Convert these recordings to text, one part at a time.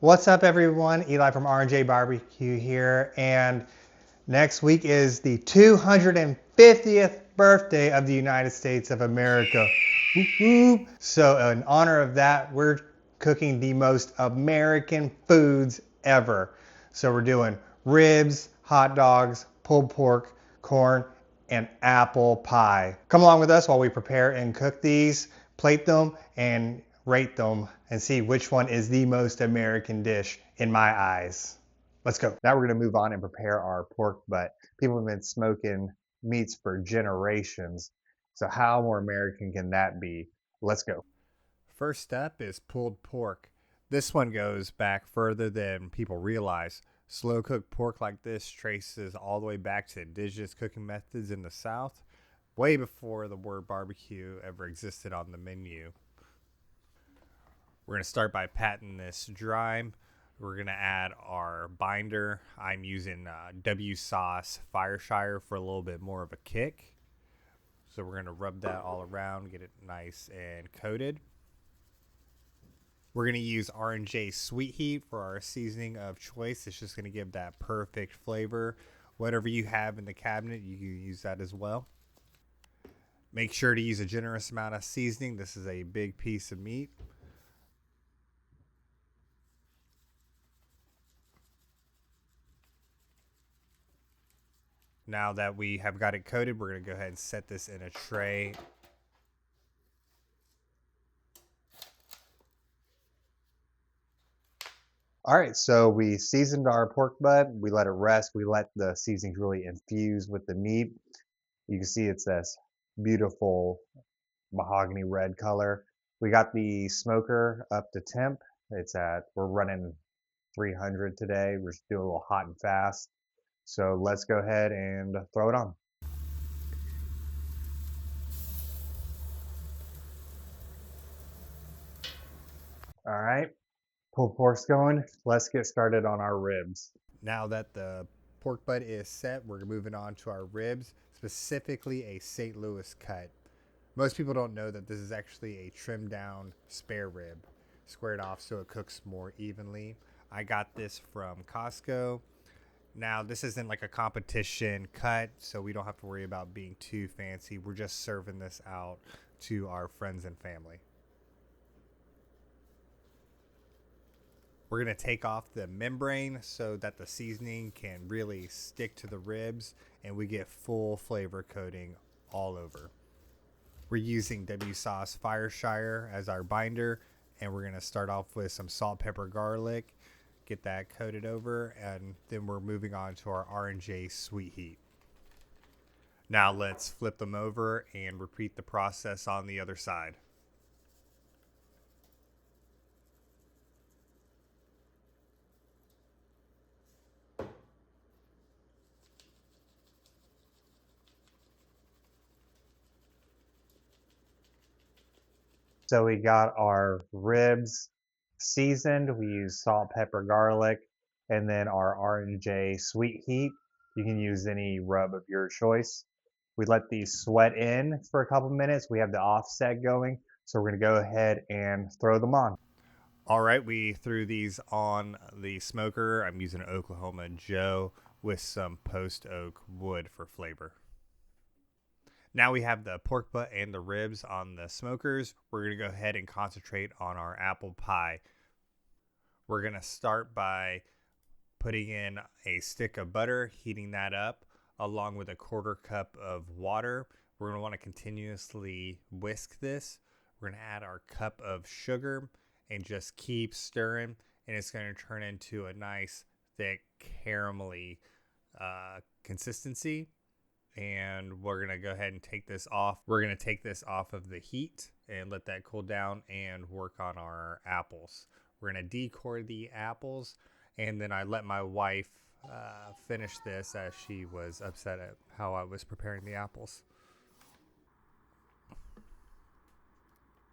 What's up, everyone? Eli from R&J Barbecue here, and next week is the 250th birthday of the United States of America. Woo-hoo. So, in honor of that, we're cooking the most American foods ever. So, we're doing ribs, hot dogs, pulled pork, corn, and apple pie. Come along with us while we prepare and cook these, plate them, and rate them and see which one is the most American dish in my eyes. Let's go. Now we're going to move on and prepare our pork butt. People have been smoking meats for generations. So how more American can that be? Let's go. First step is pulled pork. This one goes back further than people realize. Slow cooked pork like this traces all the way back to indigenous cooking methods in the South, way before the word barbecue ever existed on the menu. We're going to start by patting this dry. We're going to add our binder. I'm using W Sauce Fireshire for a little bit more of a kick. So we're going to rub that all around, get it nice and coated. We're going to use R&J Sweet Heat for our seasoning of choice. It's just going to give that perfect flavor. Whatever you have in the cabinet, you can use that as well. Make sure to use a generous amount of seasoning. This is a big piece of meat. Now that we have got it coated, we're going to go ahead and set this in a tray. All right, so we seasoned our pork butt. We let it rest. We let the seasonings really infuse with the meat. You can see it's this beautiful mahogany red color. We got the smoker up to temp. We're running 300 today. We're just doing a little hot and fast. So let's go ahead and throw it on. All right, pulled pork's going. Let's get started on our ribs. Now that the pork butt is set, we're moving on to our ribs, specifically a St. Louis cut. Most people don't know that this is actually a trimmed down spare rib, squared off so it cooks more evenly. I got this from Costco. Now, this isn't like a competition cut, so we don't have to worry about being too fancy. We're just serving this out to our friends and family. We're going to take off the membrane so that the seasoning can really stick to the ribs and we get full flavor coating all over. We're using W Sauce Fireshire as our binder, and we're going to start off with some salt, pepper, garlic, get that coated over, and then we're moving on to our R&J Sweet Heat. Now let's flip them over and repeat the process on the other side. So we got our ribs seasoned. We use salt, pepper, garlic, and then our R&J sweet heat. You can use any rub of your choice. We let these sweat in for a couple minutes. We have the offset going. So we're going to go ahead and throw them on. All right, we threw these on the smoker. I'm using an Oklahoma Joe with some post oak wood for flavor. Now we have the pork butt and the ribs on the smokers. We're going to go ahead and concentrate on our apple pie. We're going to start by putting in a stick of butter, heating that up, along with a quarter cup of water. We're going to want to continuously whisk this. We're going to add our cup of sugar and just keep stirring, and it's going to turn into a nice, thick, caramelly consistency. And we're going to go ahead and take this off. We're going to take this off of the heat and let that cool down and work on our apples. We're going to decore the apples, and then I let my wife finish this as she was upset at how I was preparing the apples.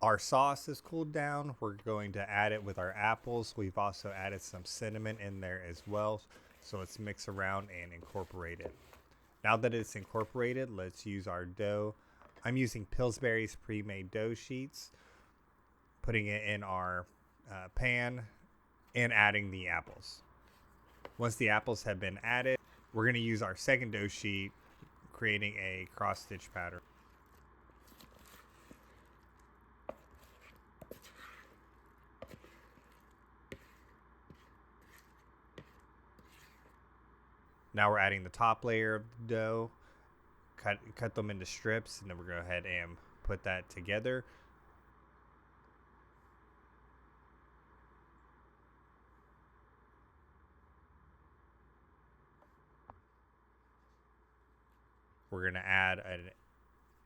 Our sauce is cooled down. We're going to add it with our apples. We've also added some cinnamon in there as well. So let's mix around and incorporate it. Now that it's incorporated, let's use our dough. I'm using Pillsbury's pre-made dough sheets, putting it in our pan, and adding the apples. Once the apples have been added, we're going to use our second dough sheet, creating a cross stitch pattern. Now we're adding the top layer of the dough, cut them into strips, and then we're going to go ahead and put that together. We're going to add an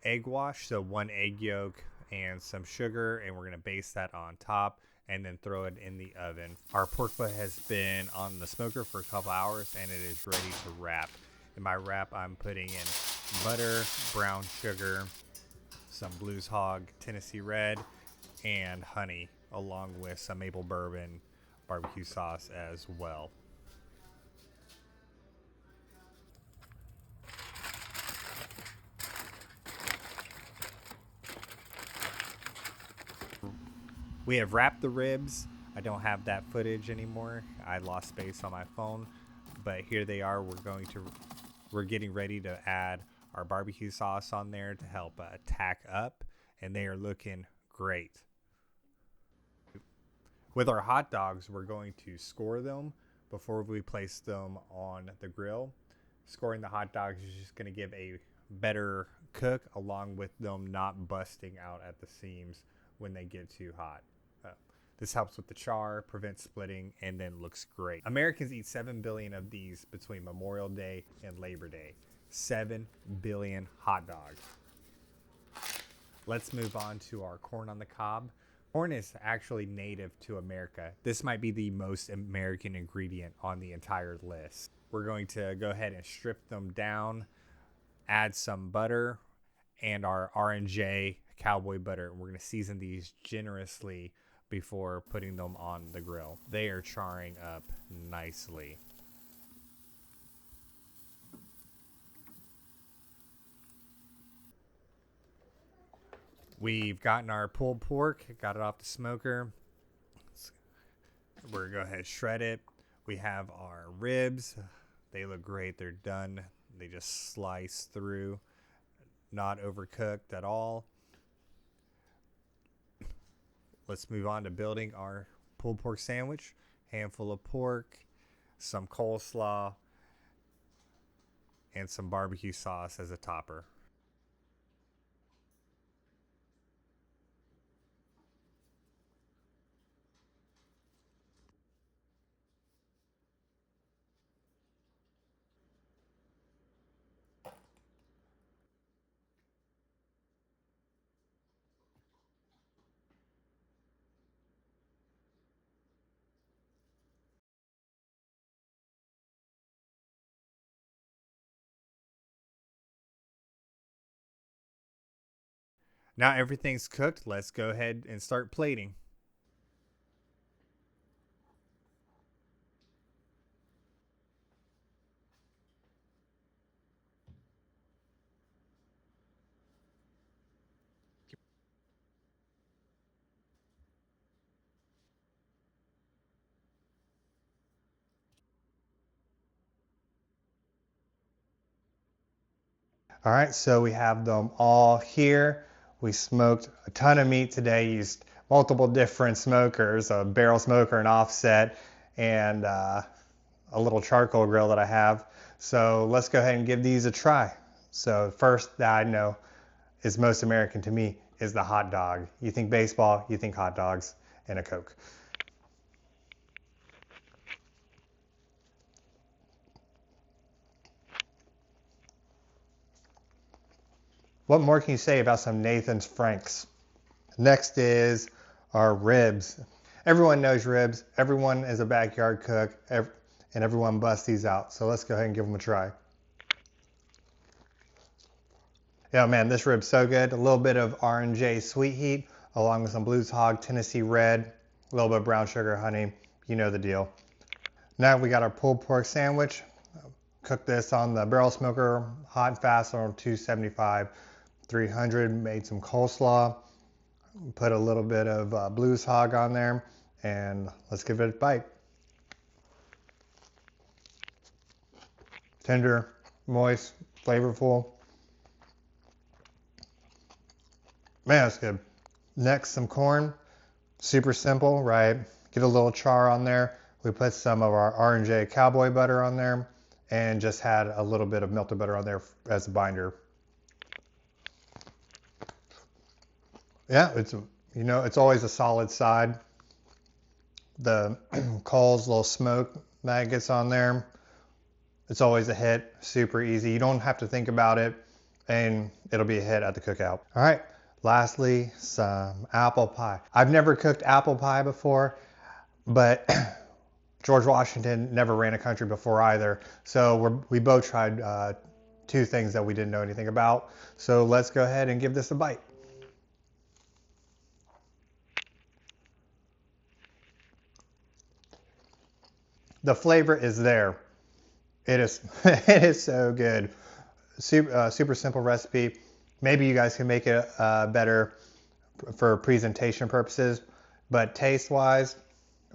egg wash, so 1 egg yolk and some sugar, and we're going to base that on top and then throw it in the oven. Our pork butt has been on the smoker for a couple hours and it is ready to wrap. In my wrap, I'm putting in butter, brown sugar, some Blues Hog Tennessee Red, and honey, along with some maple bourbon barbecue sauce as well. We have wrapped the ribs. I don't have that footage anymore. I lost space on my phone, but here they are. We're getting ready to add our barbecue sauce on there to help tack up, and they are looking great. With our hot dogs, we're going to score them before we place them on the grill. Scoring the hot dogs is just going to give a better cook, along with them not busting out at the seams when they get too hot. This helps with the char, prevents splitting, and then looks great. Americans eat 7 billion of these between Memorial Day and Labor Day. 7 billion hot dogs. Let's move on to our corn on the cob. Corn is actually native to America. This might be the most American ingredient on the entire list. We're going to go ahead and strip them down, add some butter, and our R&J cowboy butter. We're going to season these generously before putting them on the grill. They are charring up nicely. We've gotten our pulled pork, got it off the smoker. We're going to go ahead and shred it. We have our ribs. They look great. They're done. They just slice through, not overcooked at all. Let's move on to building our pulled pork sandwich. Handful of pork, some coleslaw, and some barbecue sauce as a topper. Now everything's cooked. Let's go ahead and start plating. All right, so we have them all here. We smoked a ton of meat today, used multiple different smokers, a barrel smoker, an offset, and a little charcoal grill that I have. So let's go ahead and give these a try. So first that I know is most American to me is the hot dog. You think baseball, you think hot dogs and a Coke. What more can you say about some Nathan's Franks? Next is our ribs. Everyone knows ribs. Everyone is a backyard cook, and everyone busts these out. So let's go ahead and give them a try. Yeah, man, this rib's so good. A little bit of R&J sweet heat, along with some Blues Hog Tennessee Red, a little bit of brown sugar, honey. You know the deal. Now we got our pulled pork sandwich. Cooked this on the barrel smoker, hot and fast on 275, 300. Made some coleslaw. Put a little bit of Blues Hog on there, and let's give it a bite. Tender, moist, flavorful. Man, that's good. Next, some corn. Super simple, right? Get a little char on there. We put some of our R&J cowboy butter on there and just had a little bit of melted butter on there as a binder. Yeah, it's always a solid side. The Cole's little smoke that gets on there, it's always a hit. Super easy. You don't have to think about it, and it'll be a hit at the cookout. All right. Lastly, some apple pie. I've never cooked apple pie before, but George Washington never ran a country before either. So we both tried two things that we didn't know anything about. So let's go ahead and give this a bite. The flavor is there. It is it is so good. Super simple recipe. Maybe you guys can make it better for presentation purposes, but taste-wise,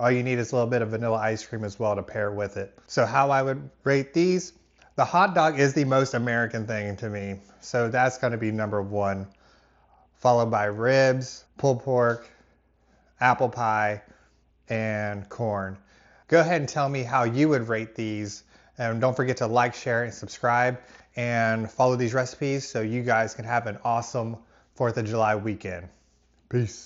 all you need is a little bit of vanilla ice cream as well to pair with it. So how I would rate these, the hot dog is the most American thing to me, so that's going to be number one, followed by ribs, pulled pork, apple pie, and corn. Go ahead and tell me how you would rate these. And don't forget to like, share, and subscribe, and follow these recipes so you guys can have an awesome 4th of July weekend. Peace.